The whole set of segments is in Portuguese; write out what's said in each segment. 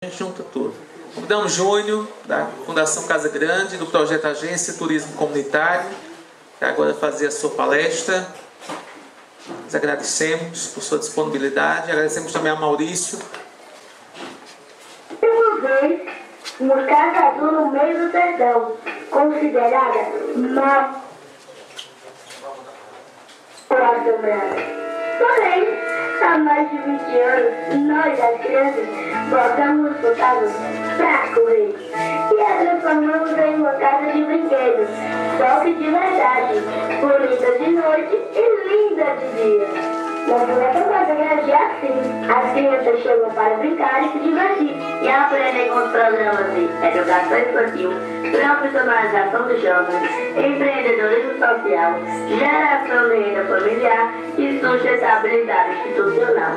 A gente junta tudo. Convidamos Júnior, da Fundação Casa Grande, do projeto Agência Turismo Comunitário, que agora vai fazer a sua palestra. Nós agradecemos por sua disponibilidade, agradecemos também a Maurício. Uma vez, uma casa azul no meio do sertão, considerada mal assombrada. Porém, há mais de 20 anos, nós, as crianças, botamos os fantasmas pra correr e a transformamos em uma casa de brinquedos, só que de verdade, bonita de noite e linda de dia. Na Fundação Casa Grande é assim. As crianças chegam para brincar e se divertir e aprendem com os programas de educação infantil, profissionalização dos jovens, empreendedorismo social, geração de renda familiar e sustentabilidade institucional.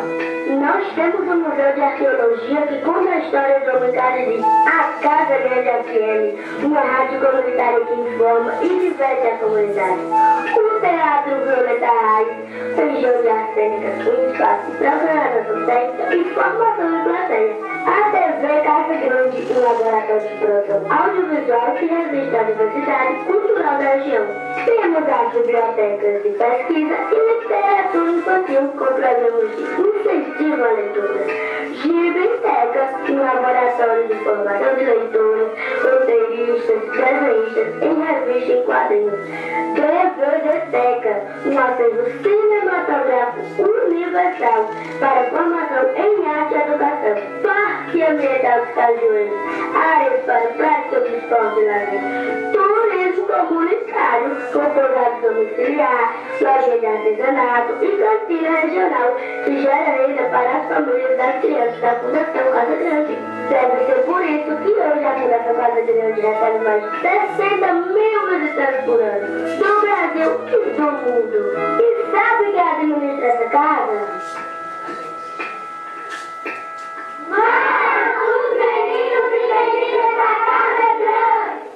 Nós temos um museu de arqueologia que conta a história do documentário de A Casa Grande FM, uma rádio comunitária que informa e diverte a comunidade. O Teatro Violeta Raiz, região de arte cênica, um espaço para programação técnica e formação de plateia. A TV Casa Grande, um laboratório de produção audiovisual que resiste à diversidade cultural da região. Temos as bibliotecas de pesquisa e literatura infantil com programas de incentivo à leitura. Gibiteca, um laboratório de formação de leitores, roteiristas, desenhistas em revista e quadrinhos. DVDteca, um acervo cinematográfico universal para formação em arte e educação. Parque Ambiental dos Cajueiros, áreas para prática de esporte e lazer. Turismo comunitário, com pousadas domiciliar, loja de artesanato e cantina regional, que gera renda para as famílias das crianças da Fundação Casa Grande. Deve ser por isso que hoje a Fundação Casa Grande recebe mais de 60 mil visitantes por ano, do Brasil e do mundo. E sabe quem administra essa casa? Os meninos e meninas da Casa Grande!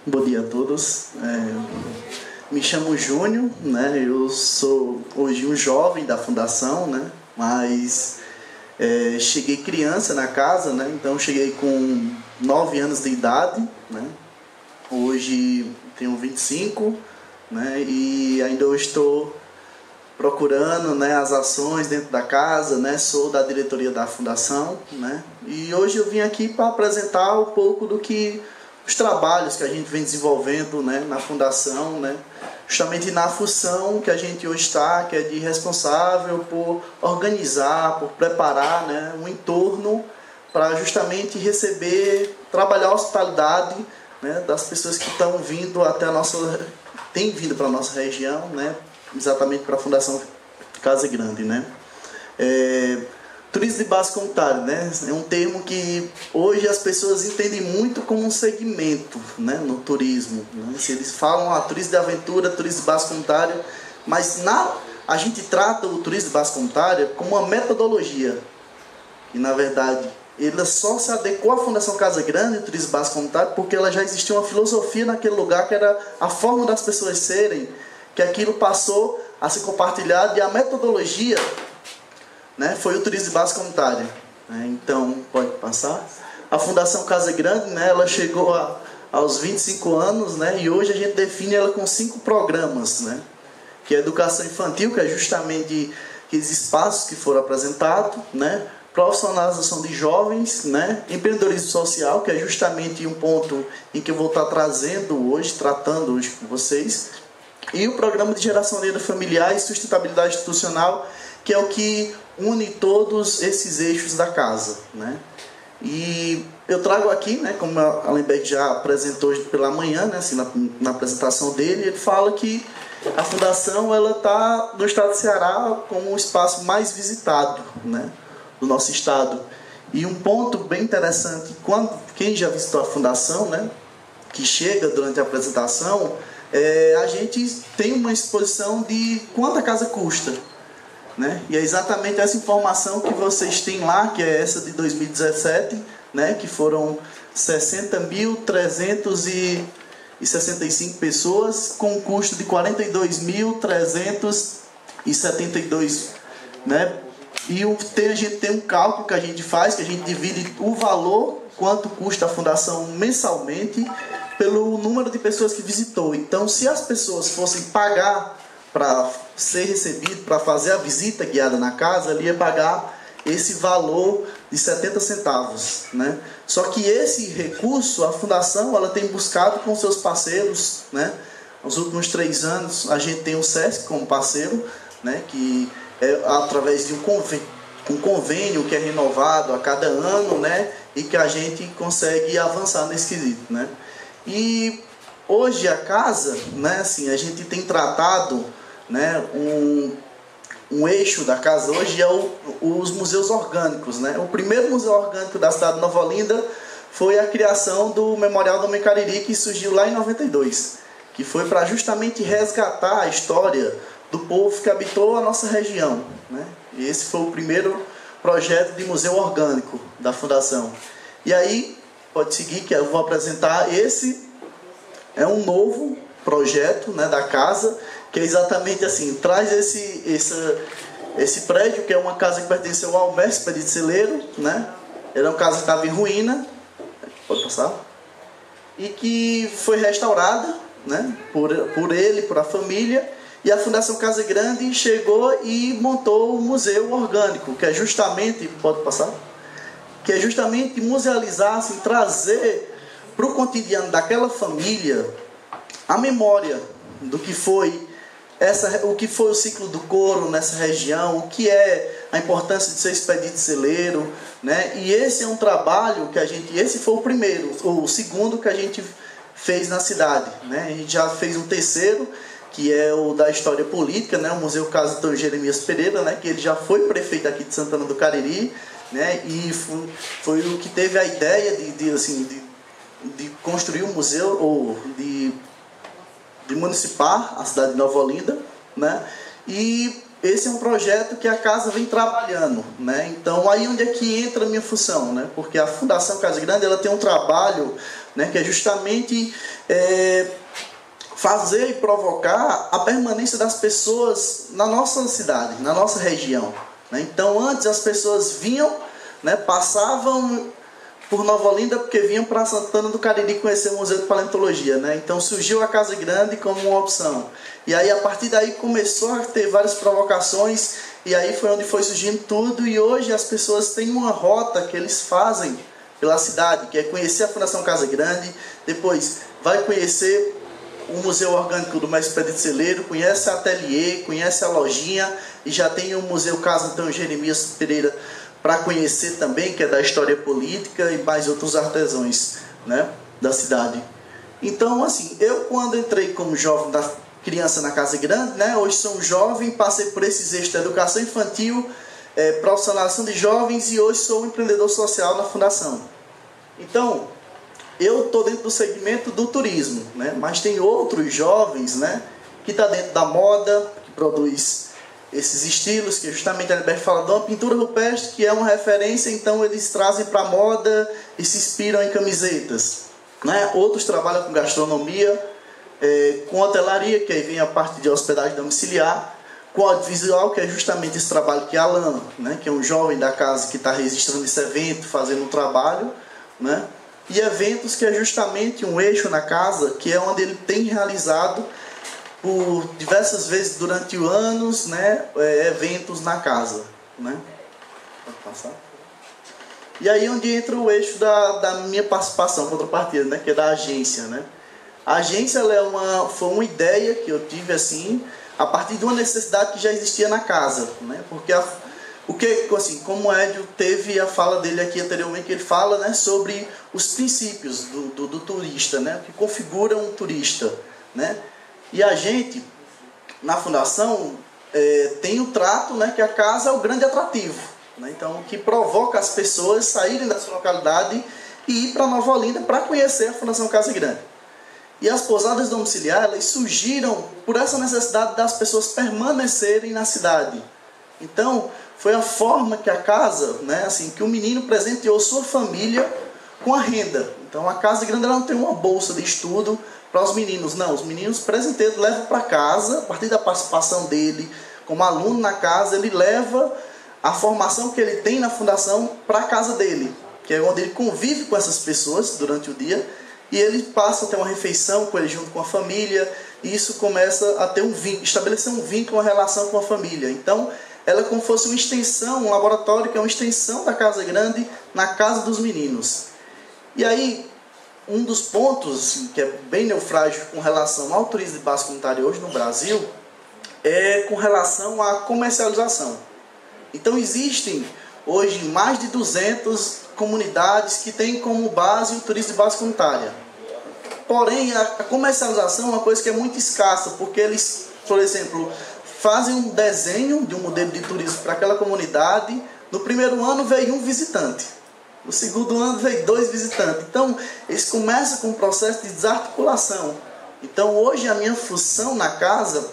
Bom dia a todos. Me chamo Júnior, né? Eu sou hoje um jovem da fundação, né? Mas cheguei criança na casa, né? Então cheguei com 9 anos de idade, né? Hoje tenho 25, né? E ainda eu estou procurando, né, as ações dentro da casa, né? Sou da diretoria da fundação, né? E hoje eu vim aqui para apresentar um pouco do que os trabalhos que a gente vem desenvolvendo, né, na fundação, né, justamente na função que a gente hoje está, que é de responsável por organizar, por preparar, né, um entorno para justamente receber, trabalhar a hospitalidade, né, das pessoas que estão vindo até a nossa, têm vindo para a nossa região, né, exatamente para a Fundação Casa Grande, né. Turismo de base comunitária, né? É um termo que hoje as pessoas entendem muito como um segmento, né, no turismo, né? Se eles falam turismo de aventura, turismo de base comunitária, mas a gente trata o turismo de base comunitária como uma metodologia. E na verdade, ela só se adequou à Fundação Casa Grande, o turismo de base comunitária, porque ela já existia uma filosofia naquele lugar que era a forma das pessoas serem, que aquilo passou a ser compartilhado e a metodologia, né, foi o turismo de base comunitária, né? Então, pode passar. A Fundação Casa Grande, né, ela chegou aos 25 anos, né, e hoje a gente define ela com 5 programas, né, que é educação infantil, que é justamente aqueles espaços que foram apresentados, né, profissionalização de jovens, né, empreendedorismo social, que é justamente um ponto em que eu vou estar trazendo hoje, tratando hoje com vocês, e o programa de geração de renda familiar e sustentabilidade institucional, que é o que une todos esses eixos da casa, né? E eu trago aqui, né, como a Alenberg já apresentou hoje pela manhã, né, assim, na apresentação dele, ele fala que a fundação ela está no estado do Ceará como o espaço mais visitado, né, do nosso estado. E um ponto bem interessante, quem já visitou a fundação, né, que chega durante a apresentação, a gente tem uma exposição de quanto a casa custa, né? E é exatamente essa informação que vocês têm lá, que é essa de 2017, né? Que foram 60.365 pessoas com um custo de R$ 42.300 72, né? E a gente tem um cálculo que a gente faz, que a gente divide o valor, quanto custa a fundação mensalmente, pelo número de pessoas que visitou. Então, se as pessoas fossem pagar para ser recebido, para fazer a visita guiada na casa, ele ia pagar esse valor de 70 centavos, né? Só que esse recurso, a fundação, ela tem buscado com seus parceiros, né? Nos últimos 3 anos, a gente tem o SESC como parceiro, né? Que é através de um convênio que é renovado a cada ano, né? E que a gente consegue avançar nesse quesito, né? E hoje a casa, né? Assim, a gente tem tratado, né? Um eixo da casa hoje é os museus orgânicos, né? O primeiro museu orgânico da cidade de Nova Olinda foi a criação do Memorial do Homem Cariri, que surgiu lá em 92, que foi para justamente resgatar a história do povo que habitou a nossa região, né? E esse foi o primeiro projeto de museu orgânico da Fundação. E aí, pode seguir que eu vou apresentar. Esse é um novo projeto, né, da casa, que é exatamente assim, traz esse prédio, que é uma casa que pertenceu ao mestre Expedito Celeiro, né? Era uma casa que estava em ruína, pode passar, e que foi restaurada, né, por ele, por a família, e a Fundação Casa Grande chegou e montou o museu orgânico, que é justamente, pode passar, que é justamente musealizar, assim, trazer para o cotidiano daquela família a memória do que foi o que foi o ciclo do couro nessa região, o que é a importância de ser expedito celeiro, né? E esse é um trabalho que esse foi o primeiro, o segundo que a gente fez na cidade, né? A gente já fez um terceiro, que é o da história política, né? O Museu Casa Antônio Jeremias Pereira, né? Que ele já foi prefeito aqui de Santana do Cariri, né? E foi o que teve a ideia de construir um museu, ou de municipar a cidade de Nova Olinda, né? E esse é um projeto que a casa vem trabalhando, né? Então, aí onde é que entra a minha função, né? Porque a Fundação Casa Grande, ela tem um trabalho, né, que é justamente fazer e provocar a permanência das pessoas na nossa cidade, na nossa região, né? Então, antes as pessoas vinham, né, passavam por Nova Olinda porque vinham para Santana do Cariri conhecer o Museu de Paleontologia, né? Então surgiu a Casa Grande como uma opção. E aí, a partir daí, começou a ter várias provocações, e aí foi onde foi surgindo tudo, e hoje as pessoas têm uma rota que eles fazem pela cidade, que é conhecer a Fundação Casa Grande, depois vai conhecer o Museu Orgânico do Mestre Expedito Celeiro, conhece a ateliê, conhece a lojinha, e já tem o Museu Casa Antônio Jeremias Pereira para conhecer também, que é da história política, e mais outros artesãos, né, da cidade. Então, assim, eu quando entrei como jovem da criança na Casa Grande, né, hoje sou um jovem, passei por esses eixos da educação infantil, profissionalização de jovens, e hoje sou um empreendedor social na Fundação. Então, eu estou dentro do segmento do turismo, né, mas tem outros jovens, né, que estão dentro da moda, que produz esses estilos, que justamente a Alberto fala de uma pintura rupestre, que é uma referência, então eles trazem para a moda e se inspiram em camisetas, né? Outros trabalham com gastronomia, com hotelaria, que aí vem a parte de hospedagem domiciliar, com audiovisual, que é justamente esse trabalho que é Alan, né? Que é um jovem da casa que está registrando esse evento, fazendo um trabalho, né? E eventos, que é justamente um eixo na casa, que é onde ele tem realizado por diversas vezes durante os anos, né, eventos na casa, né? Pode passar. E aí onde entra o eixo da minha participação, contrapartida, né, que é da agência, né? A agência, ela foi uma ideia que eu tive assim, a partir de uma necessidade que já existia na casa, né? Porque assim, como o Edio teve a fala dele aqui anteriormente, que ele fala, né, sobre os princípios do turista, né, que configura um turista, né? E a gente, na Fundação, tem o trato, né, que a casa é o grande atrativo, né? Então, que provoca as pessoas saírem da sua localidade e ir para Nova Olinda para conhecer a Fundação Casa Grande. E as pousadas domiciliares, elas surgiram por essa necessidade das pessoas permanecerem na cidade. Então, foi a forma que a casa, né, assim, que o menino presenteou sua família com a renda. Então, a Casa Grande, ela não tem uma bolsa de estudo para os meninos, não. Os meninos presenteiros levam para casa, a partir da participação dele, como aluno na casa, ele leva a formação que ele tem na fundação para a casa dele, que é onde ele convive com essas pessoas durante o dia, e ele passa a ter uma refeição com ele junto com a família, e isso começa a ter estabelecer um vínculo, uma relação com a família. Então, ela é como se fosse uma extensão, um laboratório que é uma extensão da Casa Grande na casa dos meninos. E aí, um dos pontos assim, que é bem neufrágil com relação ao turismo de base comunitária hoje no Brasil é com relação à comercialização. Então, existem hoje mais de 200 comunidades que têm como base o turismo de base comunitária. Porém, a comercialização é uma coisa que é muito escassa, porque eles, por exemplo, fazem um desenho de um modelo de turismo para aquela comunidade. No primeiro ano veio um visitante, no segundo ano veio 2 visitantes. Então, eles começam com um processo de desarticulação. Então, hoje a minha função na casa,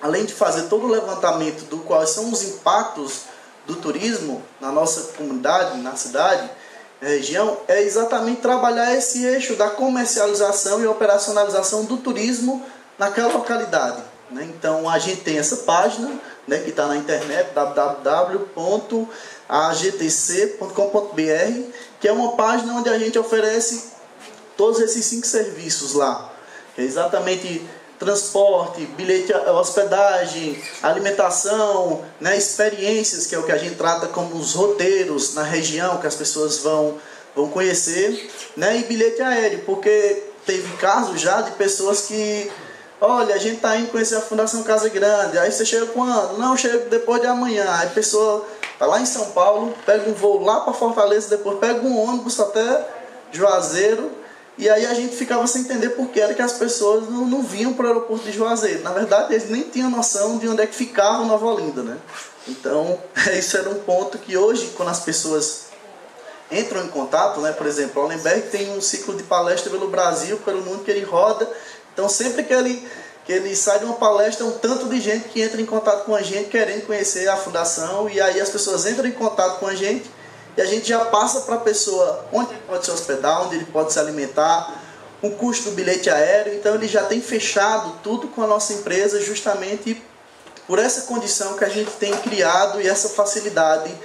além de fazer todo o levantamento do quais são os impactos do turismo na nossa comunidade, na cidade, na região, é exatamente trabalhar esse eixo da comercialização e operacionalização do turismo naquela localidade. Então, a gente tem essa página, que está na internet, www.agtc.com.br, que é uma página onde a gente oferece todos esses 5 serviços lá. Que é exatamente transporte, bilhete, hospedagem, alimentação, experiências, que é o que a gente trata como os roteiros na região, que as pessoas vão conhecer, e bilhete aéreo, porque teve casos já de pessoas que... Olha, a gente está indo conhecer a Fundação Casa Grande. Aí você chega quando? Não, chega depois de amanhã. Aí a pessoa está lá em São Paulo, pega um voo lá para Fortaleza, depois pega um ônibus até Juazeiro. E aí a gente ficava sem entender por que era que as pessoas não vinham para o aeroporto de Juazeiro. Na verdade, eles nem tinham noção de onde é que ficava Nova Olinda, Então, isso era um ponto que hoje, quando as pessoas entram em contato, por exemplo, o Allenberg tem um ciclo de palestra pelo Brasil, pelo mundo que ele roda. Então, sempre que ele sai de uma palestra, um tanto de gente que entra em contato com a gente, querendo conhecer a fundação, e aí as pessoas entram em contato com a gente, e a gente já passa para a pessoa onde ele pode se hospedar, onde ele pode se alimentar, o custo do bilhete aéreo. Então, ele já tem fechado tudo com a nossa empresa, justamente por essa condição que a gente tem criado e essa facilidade,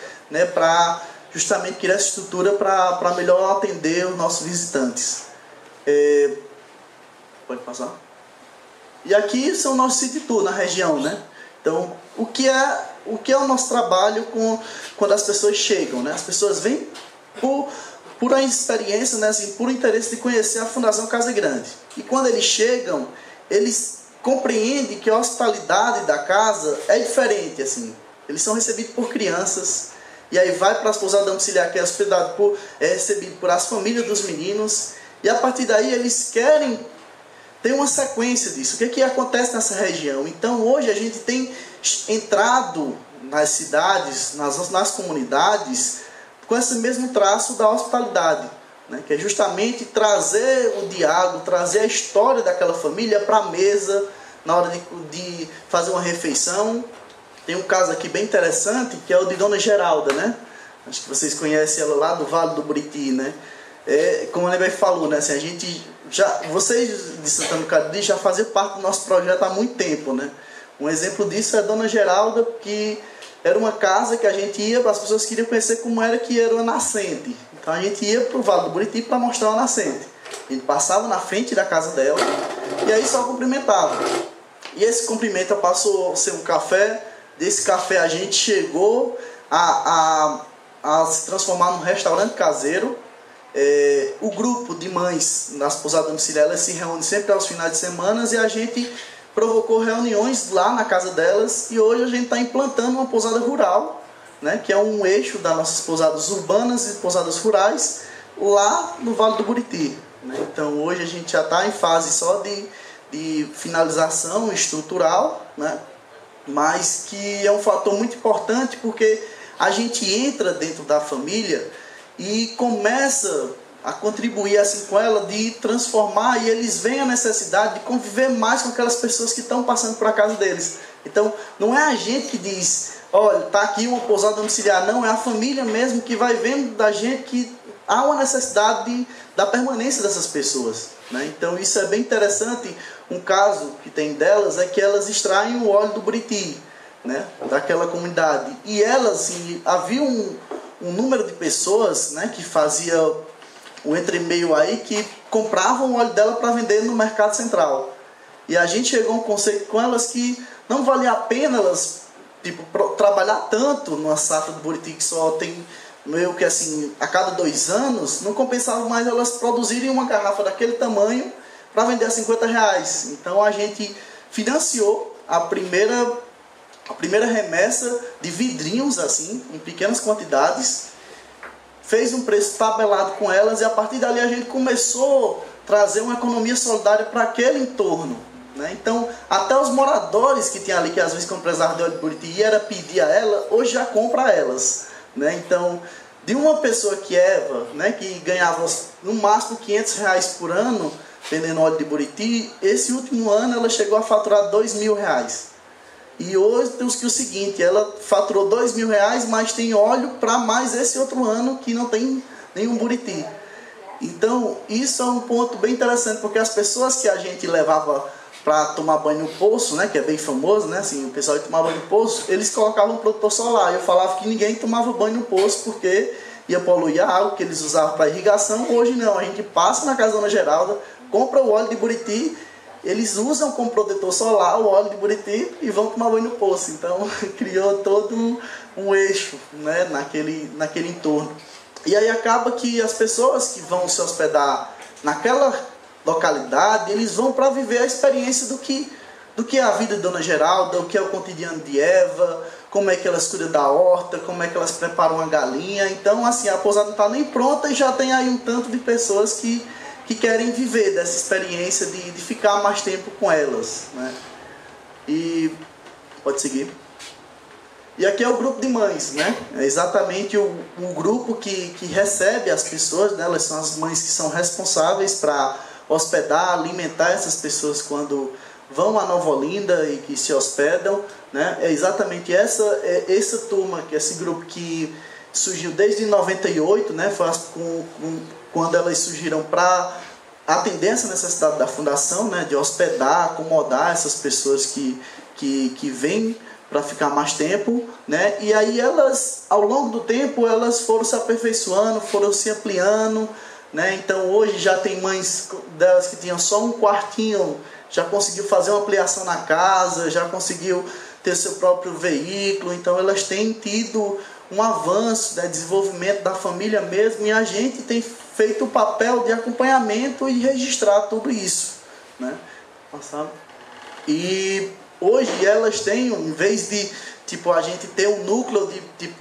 para justamente criar essa estrutura para melhor atender os nossos visitantes. Pode passar? E aqui são nossos city tour na região, Então, o que é o nosso trabalho quando as pessoas chegam, As pessoas vêm por a experiência, por interesse de conhecer a Fundação Casa Grande. E quando eles chegam, eles compreendem que a hospitalidade da casa é diferente, Eles são recebidos por crianças, e aí vai para as pousadas domiciliares, que é recebido por as famílias dos meninos, e a partir daí eles querem ter uma sequência disso. O que acontece nessa região? Então, hoje a gente tem entrado nas cidades, nas comunidades, com esse mesmo traço da hospitalidade, que é justamente trazer o diálogo, trazer a história daquela família para a mesa, na hora de fazer uma refeição. Tem um caso aqui bem interessante, que é o de Dona Geralda, Acho que vocês conhecem ela lá do Vale do Buriti, Como a Neber falou, a gente vocês de Santana do Cariri já faziam parte do nosso projeto há muito tempo, Um exemplo disso é a Dona Geralda, que era uma casa que a gente ia para as pessoas que queriam conhecer como era que era uma nascente. Então a gente ia para o Vale do Buriti para mostrar uma nascente. A gente passava na frente da casa dela e aí só cumprimentava. E esse cumprimento passou a ser um café. Desse café a gente chegou a se transformar num restaurante caseiro. O grupo de mães nas pousadas domiciliares se reúne sempre aos finais de semana, e a gente provocou reuniões lá na casa delas, e hoje a gente está implantando uma pousada rural, que é um eixo das nossas pousadas urbanas e pousadas rurais lá no Vale do Buriti. Então hoje a gente já está em fase só de finalização estrutural, mas que é um fator muito importante, porque a gente entra dentro da família e começa a contribuir assim com ela, de transformar, e eles veem a necessidade de conviver mais com aquelas pessoas que estão passando por a casa deles. Então, não é a gente que diz, olha, está aqui uma pousada domiciliar, não, é a família mesmo que vai vendo da gente que há uma necessidade da permanência dessas pessoas. Então, isso é bem interessante. Um caso que tem delas é que elas extraem o óleo do Buriti. né, daquela comunidade. E ela, assim, havia um número de pessoas, né, que fazia o entremeio aí, que compravam o óleo dela para vender no mercado central. E a gente chegou a um conceito com elas que não valia a pena elas trabalhar tanto numa safra do Buriti, que só tem meio que assim, a cada 2 anos, não compensava mais elas produzirem uma garrafa daquele tamanho para vender a R$50. Então a gente financiou a primeira remessa de vidrinhos, assim, em pequenas quantidades, fez um preço tabelado com elas, e a partir dali a gente começou a trazer uma economia solidária para aquele entorno, né? Então, até os moradores que tinham ali, que às vezes compravam de óleo de Buriti e era pedir a ela, hoje já compra a elas, né? Então, de uma pessoa que Eva, né, que ganhava no máximo R$500 por ano vendendo óleo de Buriti, esse último ano ela chegou a faturar R$2.000. E hoje temos que o seguinte, ela faturou R$2.000, mas tem óleo para mais esse outro ano que não tem nenhum Buriti. Então, isso é um ponto bem interessante, porque as pessoas que a gente levava para tomar banho no poço, né, que é bem famoso, né, assim, o pessoal que tomava banho no poço, eles colocavam protetor solar. Eu falava que ninguém tomava banho no poço porque ia poluir a água que eles usavam para irrigação. Hoje não, a gente passa na casa da Dona Geralda, compra o óleo de Buriti, eles usam como protetor solar o óleo de Buriti e vão tomar banho no poço. Então criou todo um eixo, né, naquele entorno. E aí acaba que as pessoas que vão se hospedar naquela localidade, eles vão para viver a experiência do que é a vida de Dona Geralda, o que é o cotidiano de Eva, como é que elas cuidam da horta, como é que elas preparam uma galinha. Então, assim, a pousada não está nem pronta e já tem aí um tanto de pessoas que querem viver dessa experiência de ficar mais tempo com elas, né? E pode seguir. E aqui é o grupo de mães, né? É exatamente o grupo que recebe as pessoas, né? Elas são as mães que são responsáveis para hospedar, alimentar essas pessoas quando vão a Nova Olinda e que se hospedam, né? É exatamente essa turma, esse grupo que surgiu desde 98, né? Foi quando elas surgiram para atender essa necessidade da fundação, né? De hospedar, acomodar essas pessoas que vêm para ficar mais tempo, né? E aí elas, ao longo do tempo, elas foram se aperfeiçoando, foram se ampliando, né? Então hoje já tem mães delas que tinham só um quartinho, já conseguiu fazer uma ampliação na casa, já conseguiu ter seu próprio veículo. Então elas têm tido um avanço, né, desenvolvimento da família mesmo, e a gente tem feito o papel de acompanhamento e registrar tudo isso, né? E hoje elas têm, em vez de a gente ter um núcleo de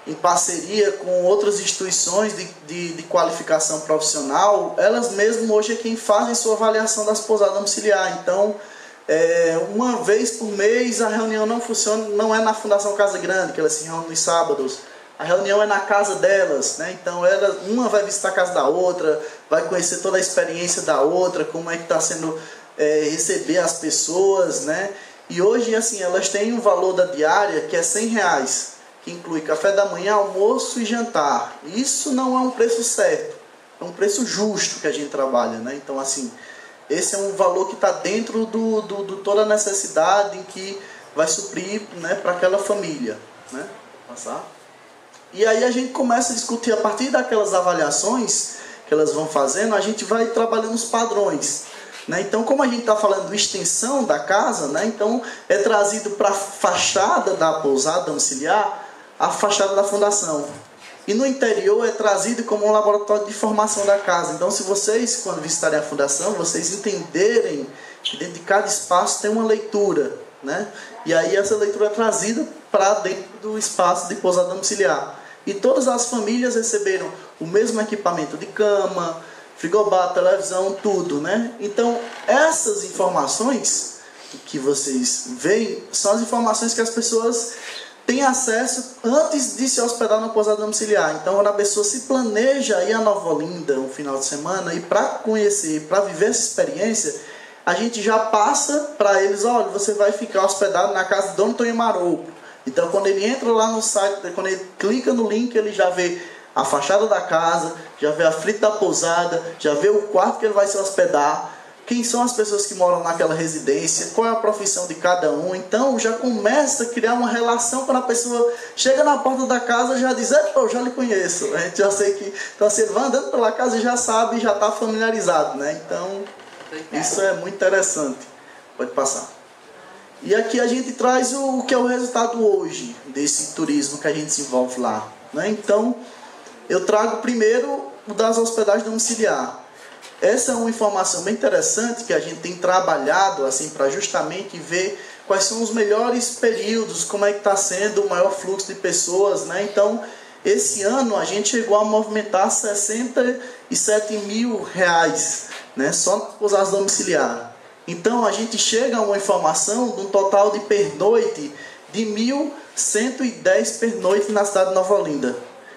em parceria com outras instituições de qualificação profissional, elas mesmas hoje é quem fazem sua avaliação das pousadas domiciliares. Então, uma vez por mês a reunião não funciona, não é na Fundação Casa Grande, que elas se reúnem nos sábados. A reunião é na casa delas, né? Então uma vai visitar a casa da outra, vai conhecer toda a experiência da outra, como é que está sendo receber as pessoas, né? E hoje, assim, elas têm um valor da diária que é R$100, que inclui café da manhã, almoço e jantar. Isso não é um preço certo, é um preço justo que a gente trabalha, né? Então, assim, esse é um valor que está dentro do toda a necessidade que vai suprir, né, para aquela família, né? Passar. E aí a gente começa a discutir, a partir daquelas avaliações que elas vão fazendo, a gente vai trabalhando os padrões, né? Então, como a gente está falando de extensão da casa, né, então é trazido para a fachada da pousada domiciliar a fachada da fundação. E no interior é trazido como um laboratório de formação da casa. Então, se vocês, quando visitarem a fundação, vocês entenderem que dentro de cada espaço tem uma leitura, né? E aí essa leitura é trazida para dentro do espaço de pousada domiciliar. E todas as famílias receberam o mesmo equipamento de cama, frigobar, televisão, tudo, né? Então, essas informações que vocês veem são as informações que as pessoas têm acesso antes de se hospedar na pousada domiciliar. Então, quando a pessoa se planeja ir a Nova Olinda um final de semana e para conhecer, para viver essa experiência, a gente já passa para eles, olha, você vai ficar hospedado na casa de Dona Tonha Maroco. Então, quando ele entra lá no site, quando ele clica no link, ele já vê a fachada da casa, já vê a frente da pousada, já vê o quarto que ele vai se hospedar, quem são as pessoas que moram naquela residência, qual é a profissão de cada um. Então já começa a criar uma relação quando a pessoa chega na porta da casa e já diz, eu já lhe conheço, a gente já sei que... Então assim, ele vai andando pela casa e já sabe, já está familiarizado, né? Então isso é muito interessante. Pode passar. E aqui a gente traz o que é o resultado hoje desse turismo que a gente desenvolve lá, né? Então eu trago primeiro o das hospedagens domiciliar. Essa é uma informação bem interessante que a gente tem trabalhado assim, para justamente ver quais são os melhores períodos, como é que está sendo o maior fluxo de pessoas, né? Então, esse ano a gente chegou a movimentar R$67 mil, né? Só nas pousadas domiciliar. Então, a gente chega a uma informação de um total de pernoite de 1.110 pernoite na cidade de Nova Olinda.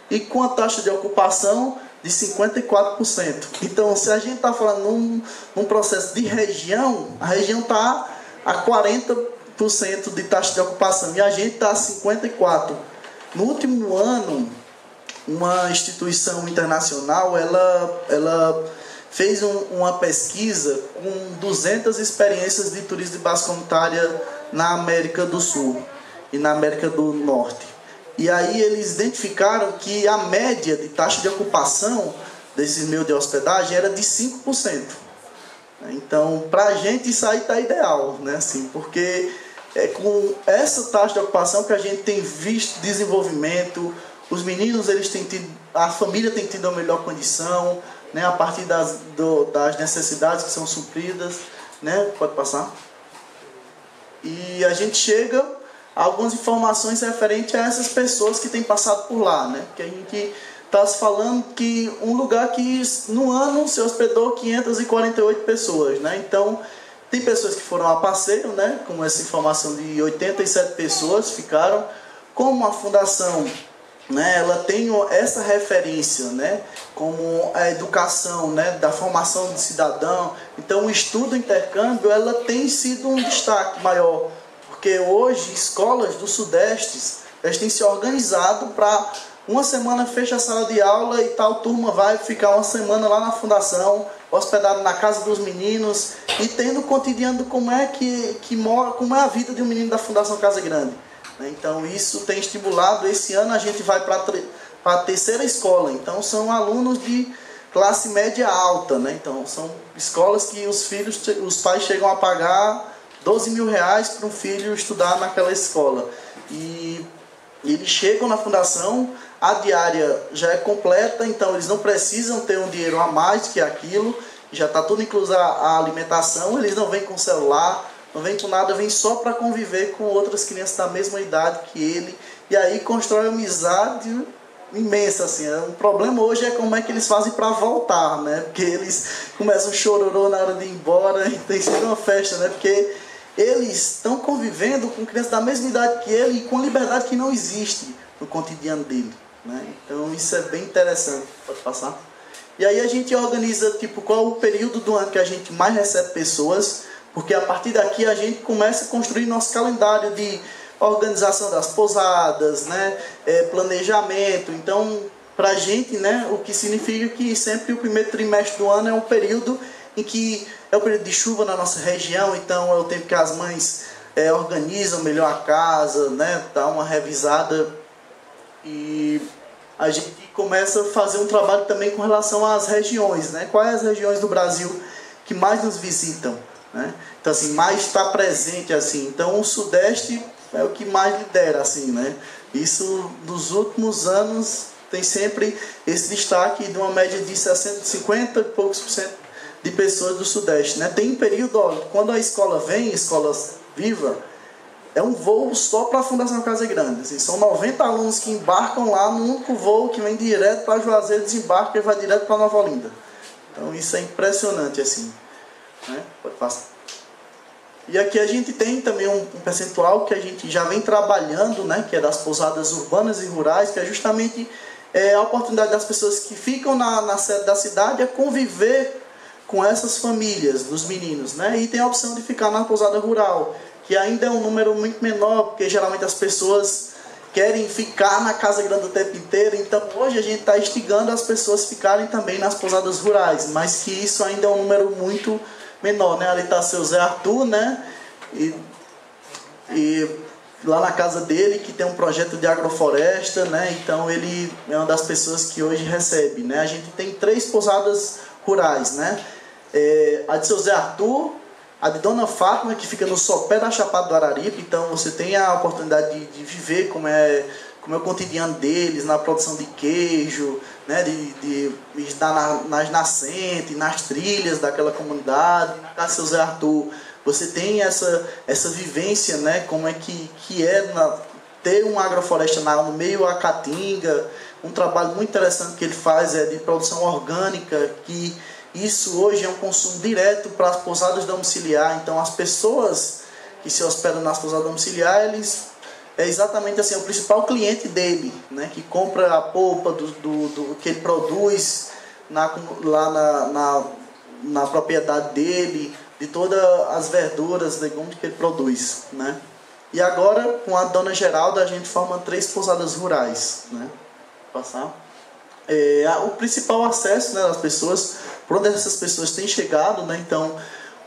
E com a taxa de ocupação de 54%. Então, se a gente está falando num processo de região, a região está a 40% de taxa de ocupação e a gente está a 54%. No último ano, uma instituição internacional, ela fez uma pesquisa com 200 experiências de turismo de base comunitária na América do Sul e na América do Norte. E aí eles identificaram que a média de taxa de ocupação desses meios de hospedagem era de 5%. Então, para a gente isso aí está ideal, né? Assim, porque é com essa taxa de ocupação que a gente tem visto desenvolvimento, os meninos, eles têm tido, a família tem tido a melhor condição, né? A partir das necessidades que são supridas, né? Pode passar. E a gente chega algumas informações referentes a essas pessoas que têm passado por lá, né? Que a gente está se falando que um lugar que no ano se hospedou 548 pessoas, né? Então, tem pessoas que foram a passeio, né? Como essa informação de 87 pessoas ficaram. Como a fundação, né? Ela tem essa referência, né? Como a educação, né? Da formação de cidadão. Então, o estudo, o intercâmbio, ela tem sido um destaque maior. Porque hoje, escolas do Sudeste, elas têm se organizado para uma semana fecha a sala de aula e tal turma vai ficar uma semana lá na fundação, hospedado na casa dos meninos e tendo o cotidiano de como é que mora, como é a vida de um menino da Fundação Casa Grande. Então isso tem estimulado. Esse ano a gente vai para a terceira escola, então são alunos de classe média alta, né? Então são escolas que os pais chegam a pagar R$12 mil para um filho estudar naquela escola. E eles chegam na fundação, a diária já é completa, então eles não precisam ter um dinheiro a mais que aquilo, já está tudo incluso a alimentação, eles não vêm com celular, não vêm com nada, vêm só para conviver com outras crianças da mesma idade que ele, e aí constrói uma amizade imensa, assim. O problema hoje é como é que eles fazem para voltar, né? Porque eles começam chororô na hora de ir embora, e tem sido uma festa, né? Porque eles estão convivendo com crianças da mesma idade que ele e com liberdade que não existe no cotidiano dele, né? Então isso é bem interessante. Pode passar? E aí a gente organiza tipo qual o período do ano que a gente mais recebe pessoas, porque a partir daqui a gente começa a construir nosso calendário de organização das pousadas, né? Planejamento. Então, para a gente, né, o que significa que sempre o primeiro trimestre do ano é um período em que é o período de chuva na nossa região, então é o tempo que as mães organizam melhor a casa, né, dá uma revisada, e a gente começa a fazer um trabalho também com relação às regiões, né? Quais as regiões do Brasil que mais nos visitam, né? Então assim, mais está presente assim. Então o Sudeste é o que mais lidera assim, né? Isso nos últimos anos tem sempre esse destaque de uma média de 50 e poucos por cento de pessoas do Sudeste, né? Tem um período, ó, quando a escola vem, escola viva, é um voo só para a Fundação Casa Grande. Assim, são 90 alunos que embarcam lá no único voo que vem direto para Juazeiro, desembarca e vai direto para Nova Olinda. Então isso é impressionante assim, né? Pode passar. E aqui a gente tem também um percentual que a gente já vem trabalhando, né? Que é das pousadas urbanas e rurais, que é justamente a oportunidade das pessoas que ficam na sede da cidade a conviver com essas famílias dos meninos, né? E tem a opção de ficar na pousada rural, que ainda é um número muito menor, porque geralmente as pessoas querem ficar na Casa Grande o tempo inteiro. Então hoje a gente está instigando as pessoas a ficarem também nas pousadas rurais, mas que isso ainda é um número muito menor, né? Ali está seu Zé Arthur, né? E lá na casa dele, que tem um projeto de agrofloresta, né? Então ele é uma das pessoas que hoje recebe, né? A gente tem 3 pousadas rurais, né? A de seu Zé Arthur, a de Dona Fátima, que fica no sopé da Chapada do Araripe. Então você tem a oportunidade de viver como é o cotidiano deles, na produção de queijo, né? de estar nas nascentes, nas trilhas daquela comunidade. Na casa de seu Zé Arthur, você tem essa vivência, né? Como é que ter uma agrofloresta no meio à caatinga. Um trabalho muito interessante que ele faz é de produção orgânica, que isso hoje é um consumo direto para as pousadas domiciliares. Então as pessoas que se hospedam nas pousadas domiciliares, é exatamente assim, é o principal cliente dele, né? Que compra a polpa do que ele produz lá na propriedade dele, de todas as verduras, legumes que ele produz, né? E agora, com a Dona Geralda, a gente forma 3 pousadas rurais, né? Passar. O principal acesso, né, das pessoas, por onde essas pessoas têm chegado, né? Então,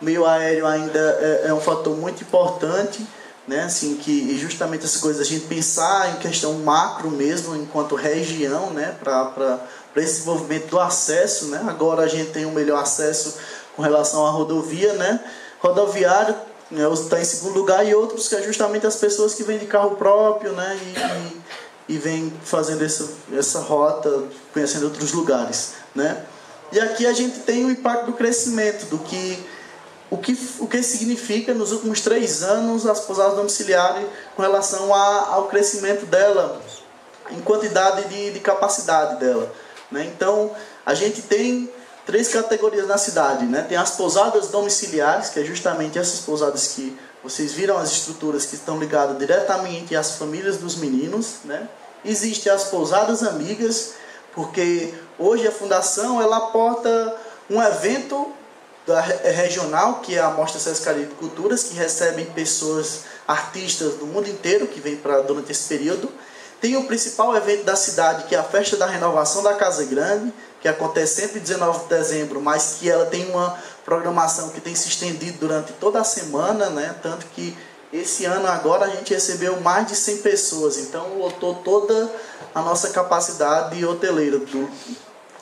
o meio aéreo ainda é um fator muito importante, né? Assim, que justamente essas coisas, a gente pensar em questão macro mesmo, enquanto região, né? Para esse desenvolvimento do acesso, né? Agora a gente tem um melhor acesso com relação à rodovia, né? Rodoviário, né, está em segundo lugar, e outros que é justamente as pessoas que vêm de carro próprio, né? E vêm fazendo essa rota, conhecendo outros lugares, né? E aqui a gente tem o impacto do crescimento, o que significa nos últimos 3 anos as pousadas domiciliares com relação ao crescimento dela, em quantidade de capacidade dela, né? Então, a gente tem 3 categorias na cidade, né? Tem as pousadas domiciliares, que é justamente essas pousadas que vocês viram, as estruturas que estão ligadas diretamente às famílias dos meninos, né? Existem as pousadas amigas, porque hoje a fundação ela aporta um evento regional, que é a Mostra Sesc Caribe de Culturas, que recebem pessoas, artistas do mundo inteiro que vêm durante esse período. Tem o principal evento da cidade, que é a Festa da Renovação da Casa Grande, que acontece sempre 19 de dezembro, mas que ela tem uma programação que tem se estendido durante toda a semana, né? Tanto que esse ano agora a gente recebeu mais de 100 pessoas, então lotou toda a nossa capacidade hoteleira do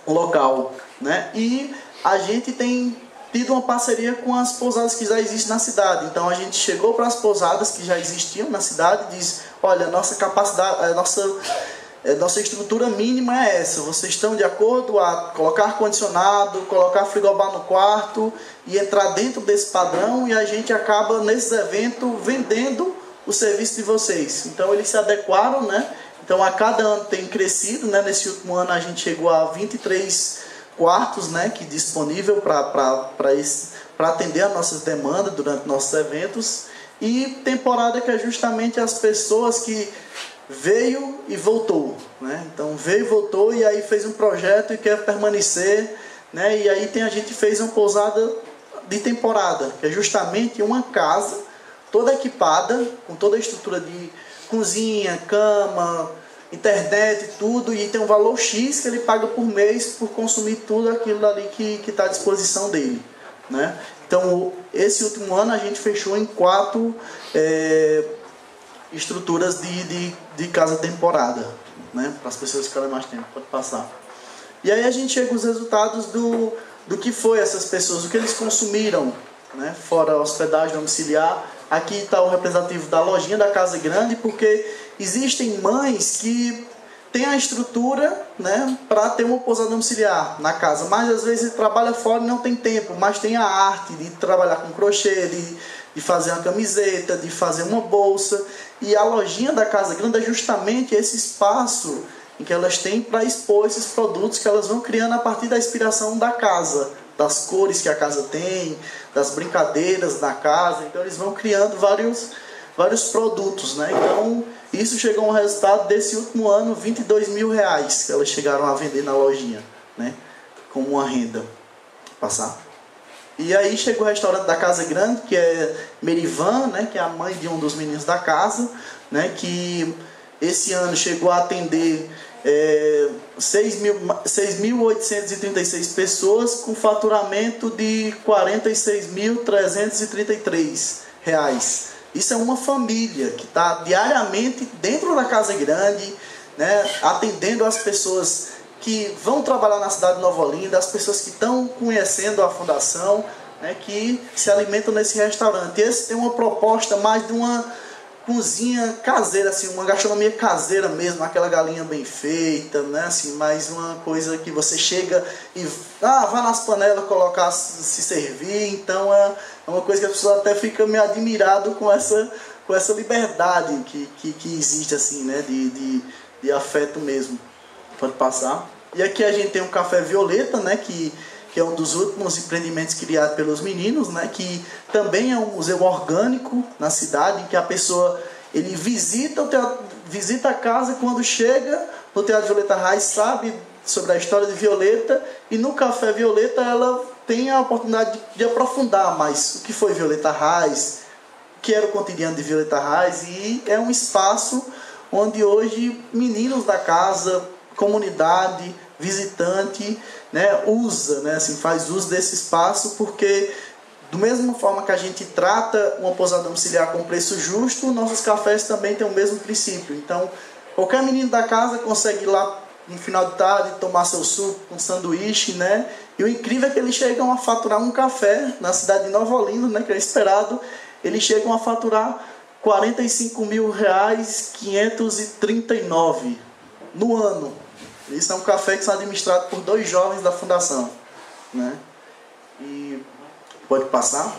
local, né? E a gente tem tido uma parceria com as pousadas que já existem na cidade. Então a gente chegou para as pousadas que já existiam na cidade e diz: olha, a nossa capacidade, a nossa estrutura mínima é essa. Vocês estão de acordo a colocar ar-condicionado, colocar frigobar no quarto e entrar dentro desse padrão, e a gente acaba nesses eventos vendendo o serviço de vocês. Então eles se adequaram, né? Então a cada ano tem crescido, né? Nesse último ano a gente chegou a 23 quartos, né, que disponível para atender as nossas demandas durante nossos eventos. E temporada que é justamente as pessoas que veio e voltou, né? Então veio e voltou, e aí fez um projeto e quer permanecer, né? E aí a gente fez uma pousada de temporada, que é justamente uma casa toda equipada, com toda a estrutura de cozinha, cama, internet, tudo, e tem um valor X que ele paga por mês por consumir tudo aquilo ali que está à disposição dele, né? Então, esse último ano a gente fechou em 4 estruturas de casa temporada, né? Para as pessoas ficarem mais tempo, pode passar. E aí a gente chega aos resultados do que foi essas pessoas, o que eles consumiram, né? Fora a hospedagem domiciliar. Aqui está o representativo da lojinha da Casa Grande, porque existem mães que têm a estrutura, né, para ter uma pousada domiciliar na casa, mas às vezes ele trabalha fora e não tem tempo, mas tem a arte de trabalhar com crochê, de fazer uma camiseta, de fazer uma bolsa. E a lojinha da Casa Grande é justamente esse espaço em que elas têm para expor esses produtos que elas vão criando a partir da inspiração da casa, das cores que a casa tem, das brincadeiras da casa. Então eles vão criando vários produtos, né? Então isso chegou a um resultado desse último ano, R$22 mil que elas chegaram a vender na lojinha, né? Como uma renda. Passar. E aí chegou o restaurante da Casa Grande, que é Merivan, né? Que é a mãe de um dos meninos da casa, né? Que esse ano chegou a atender 6.836 pessoas com faturamento de R$ 46.333. Isso é uma família que está diariamente dentro da Casa Grande, né, atendendo as pessoas que vão trabalhar na cidade de Nova Olinda, as pessoas que estão conhecendo a fundação, né, que se alimentam nesse restaurante. Esse tem uma proposta mais de uma cozinha caseira, assim, uma gastronomia caseira mesmo, aquela galinha bem feita, né, assim, mais uma coisa que você chega e vai nas panelas colocar, se servir. Então é uma coisa que as pessoas até ficam meio admirado com essa liberdade que existe, assim, né, de afeto mesmo. Pode passar. E aqui a gente tem um Café Violeta, né, que é um dos últimos empreendimentos criados pelos meninos, né, que também é um museu orgânico na cidade, em que a pessoa ele visita a casa, quando chega no Teatro Violeta Reis, sabe sobre a história de Violeta, e no Café Violeta ela tem a oportunidade de aprofundar mais o que foi Violeta Reis, o que era o cotidiano de Violeta Reis, e é um espaço onde hoje meninos da casa, comunidade, visitante, né, usa, né, assim, faz uso desse espaço, porque do mesma forma que a gente trata uma pousada domiciliar com preço justo, nossos cafés também têm o mesmo princípio. Então, qualquer menino da casa consegue ir lá no final de tarde tomar seu suco com sanduíche, né? E o incrível é que eles chegam a faturar um café na cidade de Nova Olinda, né, que é esperado, eles chegam a faturar R$ 45.539 no ano. Isso é um café que está administrado por 2 jovens da fundação, né? E pode passar.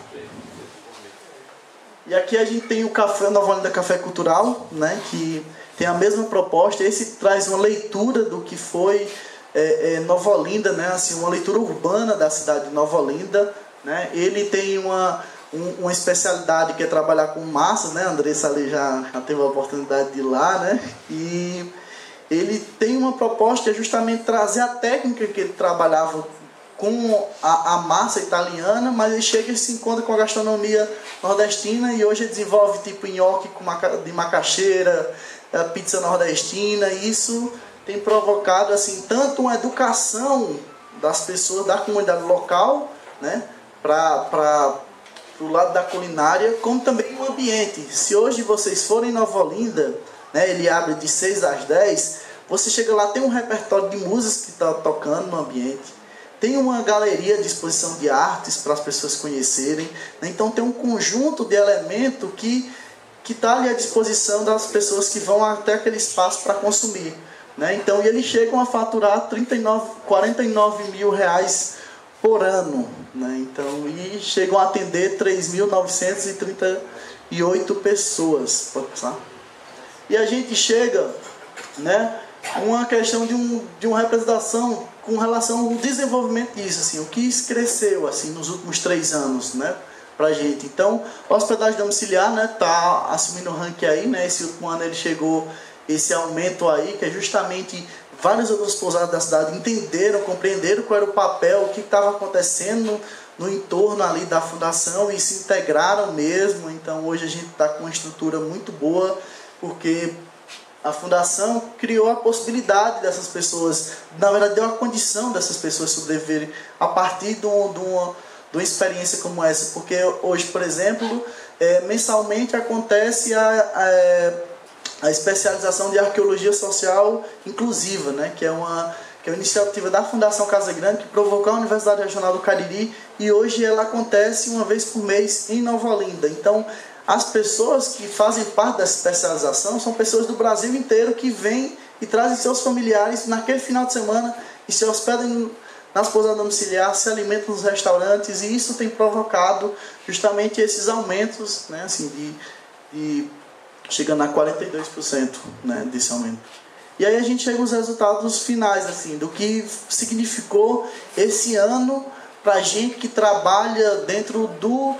E aqui a gente tem o Café Nova Olinda Café Cultural, né? Que tem a mesma proposta. Esse traz uma leitura do que foi Nova Olinda, né? Assim, uma leitura urbana da cidade de Nova Olinda, né? Ele tem uma especialidade que é trabalhar com massas, né? A Andressa ali já teve a oportunidade de ir lá, né? E ele tem uma proposta que é justamente trazer a técnica que ele trabalhava com a massa italiana, mas ele chega e se encontra com a gastronomia nordestina, e hoje ele desenvolve tipo nhoque de macaxeira, pizza nordestina, e isso tem provocado assim, tanto uma educação das pessoas da comunidade local, né, para o lado da culinária, como também o ambiente. Se hoje vocês forem em Nova Olinda, né, ele abre de 6 às 10, você chega lá, tem um repertório de músicas que está tocando no ambiente, tem uma galeria de exposição de artes para as pessoas conhecerem, né? Então tem um conjunto de elementos que está ali à disposição das pessoas que vão até aquele espaço para consumir, né? Então, e eles chegam a faturar 49 mil reais por ano, né? Então, e chegam a atender 3.938 pessoas. Pode passar? E a gente chega, né, uma questão de uma representação com relação ao desenvolvimento disso, assim, o que cresceu assim, nos últimos 3 anos, né, pra gente. Então, a hospedagem domiciliar, né, tá assumindo o ranking aí, né, esse último ano ele chegou esse aumento aí, que é justamente várias outras pousadas da cidade entenderam, compreenderam qual era o papel, o que estava acontecendo no entorno ali da fundação e se integraram mesmo. Então, hoje a gente está com uma estrutura muito boa, porque a fundação criou a possibilidade dessas pessoas, na verdade deu a condição dessas pessoas sobreviverem a partir de uma experiência como essa. Porque hoje, por exemplo, mensalmente acontece a especialização de arqueologia social inclusiva, né? que é uma iniciativa da Fundação Casa Grande, que provocou a Universidade Regional do Cariri, e hoje ela acontece uma vez por mês em Nova Olinda. Então, as pessoas que fazem parte dessa especialização são pessoas do Brasil inteiro que vêm e trazem seus familiares naquele final de semana e se hospedam nas pousadas domiciliares, se alimentam nos restaurantes, e isso tem provocado justamente esses aumentos, né, assim, chegando a 42%, né, desse aumento. E aí a gente chega aos resultados finais, assim, do que significou esse ano para a gente que trabalha dentro do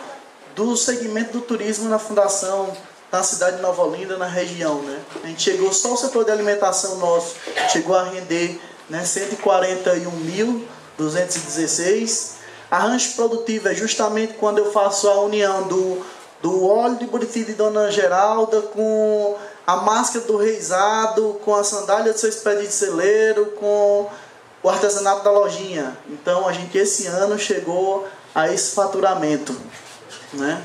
segmento do turismo na fundação, na cidade de Nova Olinda, na região, né? A gente chegou, só o setor de alimentação nosso chegou a render, né, 141.216. Arranjo produtivo é justamente quando eu faço a união do óleo de buriti de Dona Geralda com a máscara do reizado, com a sandália do seu expedito de celeiro, com o artesanato da lojinha. Então a gente esse ano chegou a esse faturamento, né?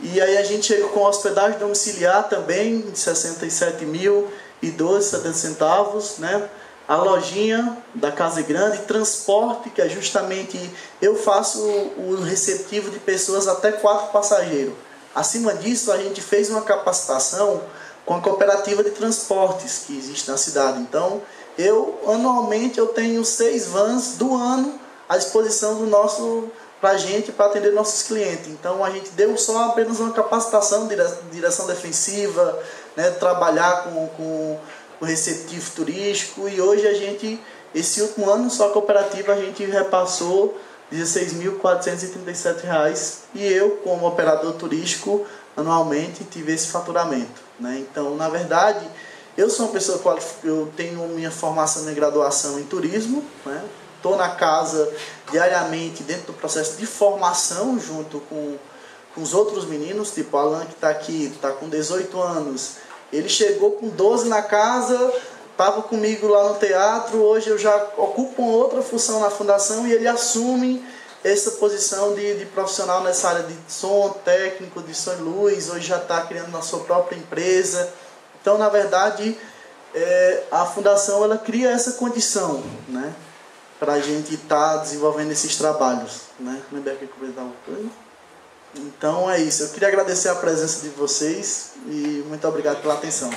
E aí a gente chegou com hospedagem domiciliar também, de R$ 67.012,70, né? A lojinha da Casa Grande, transporte, que é justamente eu faço o receptivo de pessoas até 4 passageiros. Acima disso, a gente fez uma capacitação com a cooperativa de transportes que existe na cidade. Então, anualmente eu tenho 6 vans do ano à disposição do nosso para a gente, para atender nossos clientes. Então a gente deu só apenas uma capacitação de direção defensiva, né, trabalhar com o receptivo turístico, e hoje a gente, esse último ano só a cooperativa a gente repassou R$ 16.437, e eu como operador turístico anualmente tive esse faturamento, né? Então na verdade eu sou uma pessoa qualificada, eu tenho minha formação, minha graduação em turismo, né? Estou na casa diariamente dentro do processo de formação junto com os outros meninos, tipo o Alan, que está aqui, está com 18 anos. Ele chegou com 12 na casa, estava comigo lá no teatro, hoje eu já ocupo uma outra função na fundação e ele assume essa posição de profissional nessa área de som, técnico, de som e luz, hoje já está criando a sua própria empresa. Então, na verdade, a fundação ela cria essa condição, né, para a gente estar desenvolvendo esses trabalhos, né? Então é isso. Eu queria agradecer a presença de vocês e muito obrigado pela atenção.